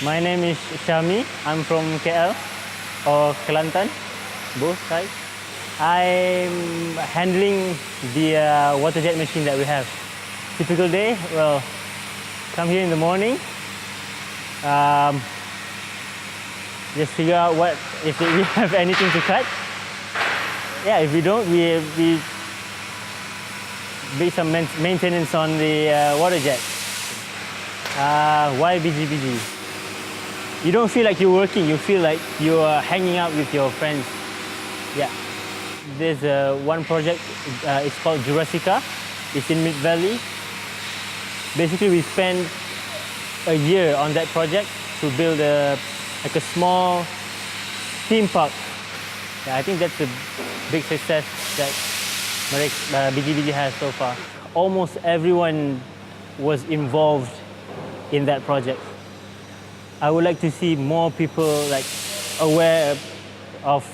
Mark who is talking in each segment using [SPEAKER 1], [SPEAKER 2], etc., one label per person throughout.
[SPEAKER 1] My name is Syahmie. I'm from KL or Kelantan, both sides. I'm handling the Waterjet machine that we have. Typical day, well, come here in the morning, just figure out what if we have anything to cut. Yeah, if we don't, we do some maintenance on the Waterjet. Why Biji-biji? You don't feel like you're working, you feel like you're hanging out with your friends. Yeah. There's one project, it's called Jurassica. It's in Mid Valley. Basically, we spent a year on that project to build a small theme park. Yeah, I think that's a big success that Biji-biji has so far. Almost everyone was involved in that project. I would like to see more people like aware of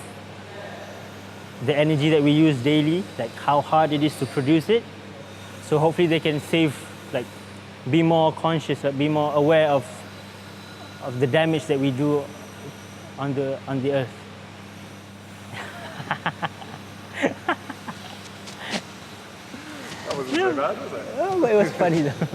[SPEAKER 1] the energy that we use daily, like how hard it is to produce it. So hopefully they can save, like, be more conscious, like, be more aware of the damage that we do on the earth.
[SPEAKER 2] That wasn't so bad, was it?
[SPEAKER 1] Oh, but it was funny though.